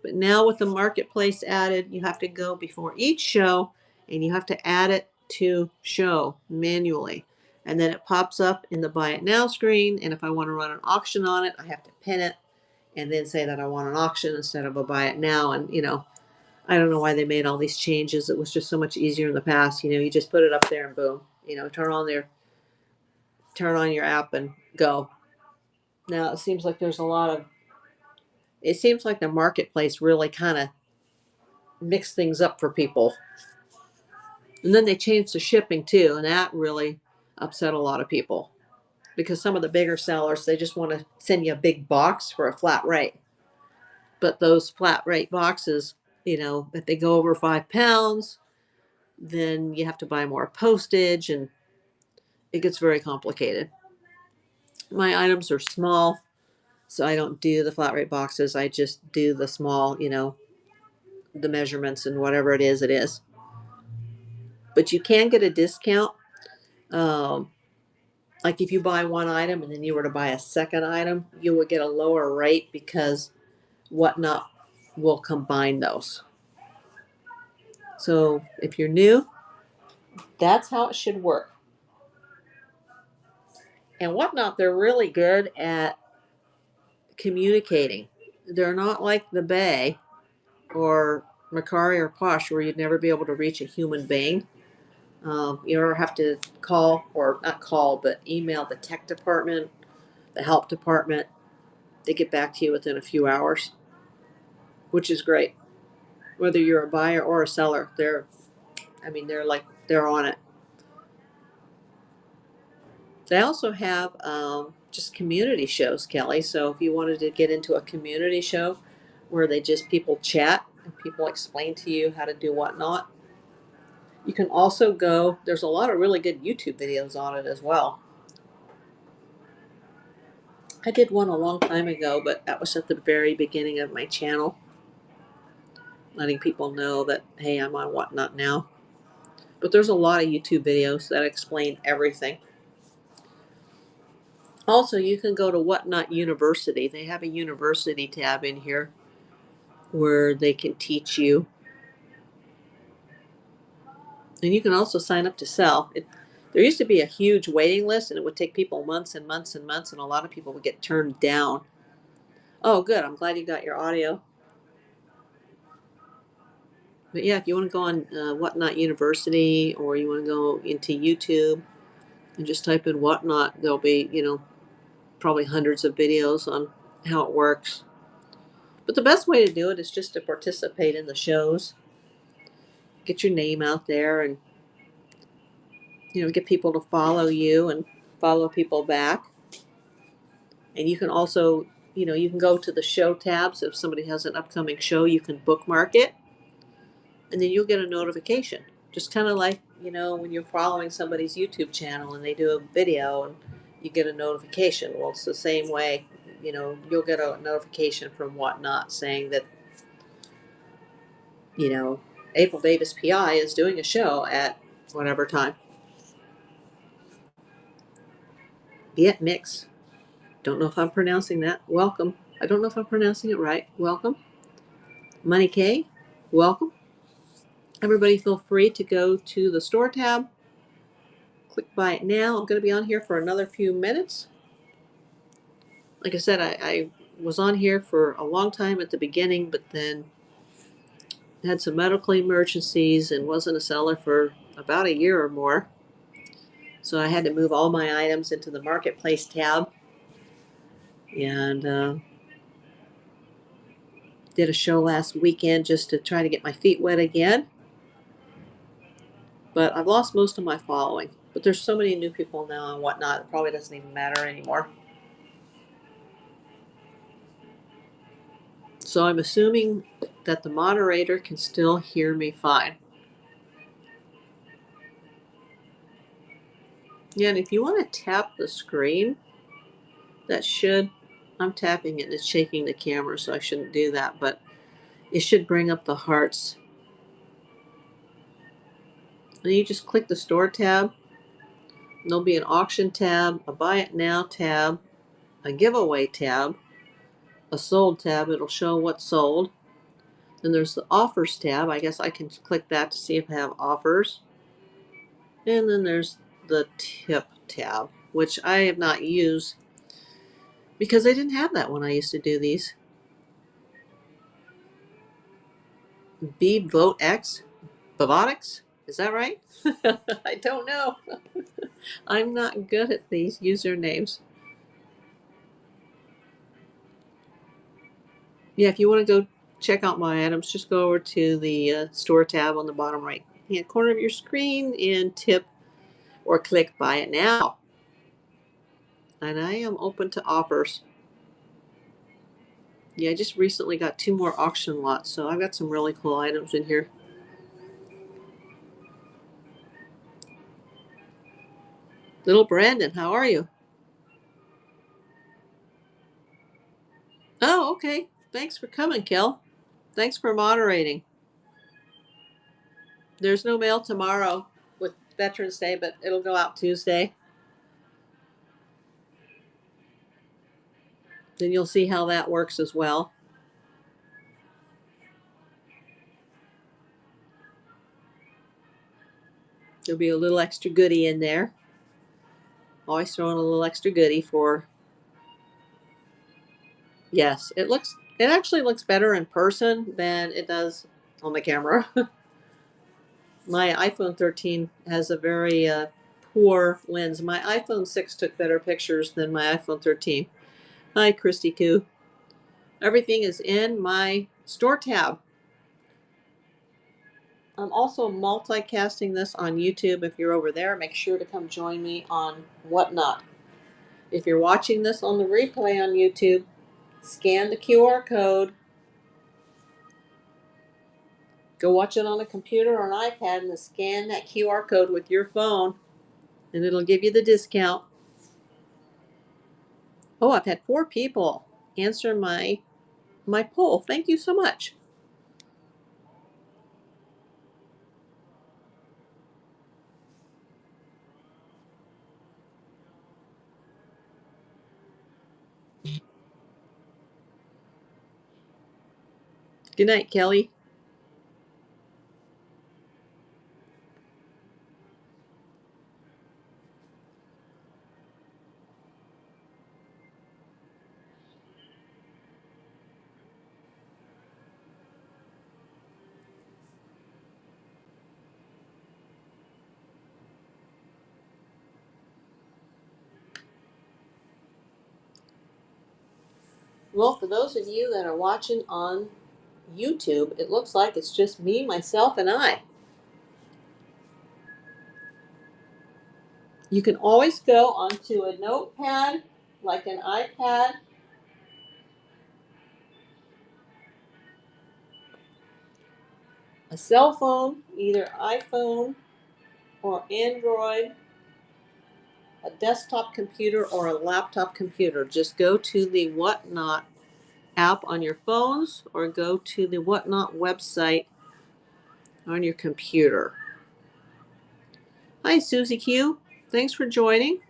But now with the marketplace added, you have to go before each show and you have to add it to show manually. And then it pops up in the buy it now screen. And if I want to run an auction on it, I have to pin it and then say that I want an auction instead of a buy it now. And, I don't know why they made all these changes. It was just so much easier in the past. You just put it up there and boom, turn on your app and go. Now it seems like it seems like the marketplace really kind of mixed things up for people. And then they changed the shipping too, and that really upset a lot of people because some of the bigger sellers, they just want to send you a big box for a flat rate. But those flat rate boxes, if they go over 5 pounds, then you have to buy more postage and it gets very complicated. My items are small, so I don't do the flat rate boxes. I just do the small, the measurements and whatever it is, it is. But you can get a discount. Like if you buy one item and then you were to buy a second item, you would get a lower rate because Whatnot will combine those. So if you're new, that's how it should work. And Whatnot, they're really good at communicating. They're not like the Bay or Macari or Posh where you'd never be able to reach a human being. You ever have to call, or not call, but email the tech department, the help department. They get back to you within a few hours, which is great. Whether you're a buyer or a seller, they're on it. They also have just community shows, Kelly. So if you wanted to get into a community show where people chat and people explain to you how to do whatnot, you can also go. There's a lot of really good YouTube videos on it as well. I did one a long time ago, but that was at the very beginning of my channel, letting people know that, hey, I'm on Whatnot now. But there's a lot of YouTube videos that explain everything. Also, you can go to Whatnot University. They have a university tab in here where they can teach you. And you can also sign up to sell. There used to be a huge waiting list, and it would take people months and months and months, and a lot of people would get turned down. Oh, good. I'm glad you got your audio. But yeah, if you want to go on Whatnot University, or you want to go into YouTube and just type in Whatnot, there'll be, probably hundreds of videos on how it works. But the best way to do it is just to participate in the shows, get your name out there, and get people to follow you and follow people back. And you can also, you can go to the show tabs. If somebody has an upcoming show, you can bookmark it, and then you'll get a notification. Just kind of like, when you're following somebody's YouTube channel and they do a video and you get a notification. Well, it's the same way. You'll get a notification from Whatnot saying that, April Davis PI is doing a show at whatever time. Viet Mix. Don't know if I'm pronouncing that. Welcome. I don't know if I'm pronouncing it right. Welcome. Money K. Welcome. Everybody feel free to go to the store tab. Click buy it now. I'm going to be on here for another few minutes. Like I said, I was on here for a long time at the beginning, but then had some medical emergencies and wasn't a seller for about a year or more. So I had to move all my items into the marketplace tab, and did a show last weekend just to try to get my feet wet again. But I've lost most of my following. But there's so many new people now and Whatnot, it probably doesn't even matter anymore. So I'm assuming that the moderator can still hear me fine. Yeah, and if you want to tap the screen, I'm tapping it and it's shaking the camera, so I shouldn't do that, but it should bring up the hearts. And you just click the store tab. And there'll be an auction tab, a buy it now tab, a giveaway tab, a sold tab. It'll show what's sold. Then there's the offers tab. I guess I can click that to see if I have offers. And then there's the tip tab, which I have not used because I didn't have that when I used to do these. B Vote X, Bavotics, is that right? I don't know. I'm not good at these usernames. Yeah, if you want to go check out my items, just go over to the store tab on the bottom right hand corner of your screen and tip or click buy it now. And I am open to offers. Yeah, I just recently got 2 more auction lots, so I've got some really cool items in here. Little Brandon, how are you? Oh, okay. Thanks for coming, Kel. Thanks for moderating. There's no mail tomorrow with Veterans Day, but it'll go out Tuesday. Then you'll see how that works as well. There'll be a little extra goodie in there. Always throwing a little extra goodie for. Yes, it looks It actually looks better in person than it does on the camera. My iPhone 13 has a very poor lens. My iPhone 6 took better pictures than my iPhone 13. Hi, Christy Koo. Everything is in my store tab. I'm also multicasting this on YouTube. If you're over there, make sure to come join me on Whatnot. If you're watching this on the replay on YouTube, scan the QR code. Go watch it on a computer or an iPad and scan that QR code with your phone, and it'll give you the discount. Oh, I've had 4 people answer my poll. Thank you so much. Good night, Kelly. Well, for those of you that are watching on YouTube, it looks like it's just me, myself, and I. You can always go onto a notepad, like an iPad, a cell phone, either iPhone or Android, a desktop computer or a laptop computer. Just go to the Whatnot app on your phones or go to the Whatnot website on your computer. Hi, Susie Q. Thanks for joining.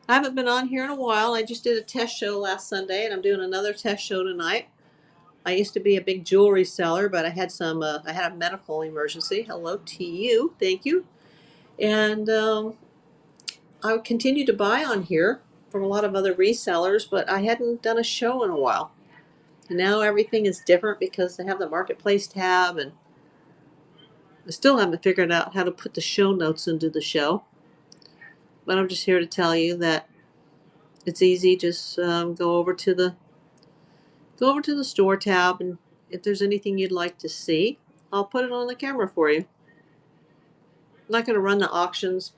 I haven't been on here in a while. I just did a test show last Sunday, and I'm doing another test show tonight. I used to be a big jewelry seller, but I had I had a medical emergency. Hello to you. Thank you. And I would continue to buy on here from a lot of other resellers, but I hadn't done a show in a while. And now everything is different because they have the marketplace tab, and I still haven't figured out how to put the show notes into the show. But I'm just here to tell you that it's easy. Just go over to the store tab, and if there's anything you'd like to see, I'll put it on the camera for you. I'm not going to run the auctions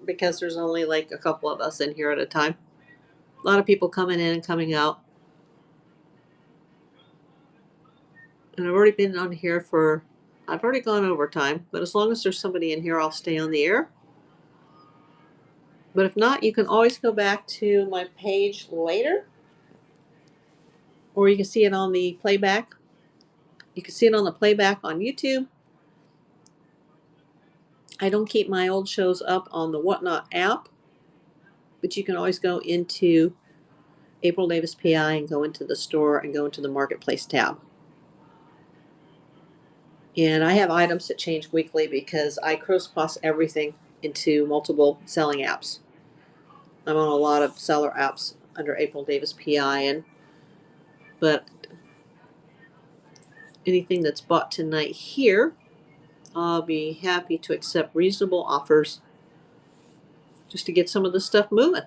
because there's only like a couple of us in here at a time. A lot of people coming in and coming out. And I've already been on here I've already gone over time, but as long as there's somebody in here, I'll stay on the air. But if not, you can always go back to my page later, or you can see it on the playback. You can see it on the playback on YouTube. I don't keep my old shows up on the Whatnot app, but you can always go into April Davis PI and go into the store and go into the marketplace tab. And I have items that change weekly because I cross everything into multiple selling apps. I'm on a lot of seller apps under April Davis PI, but anything that's bought tonight here, I'll be happy to accept reasonable offers just to get some of this stuff moving.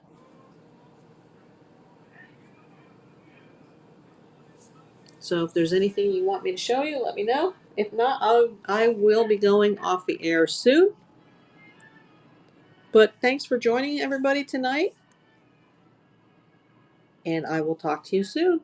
So if there's anything you want me to show you, let me know. If not, I will be going off the air soon. But thanks for joining everybody tonight, and I will talk to you soon.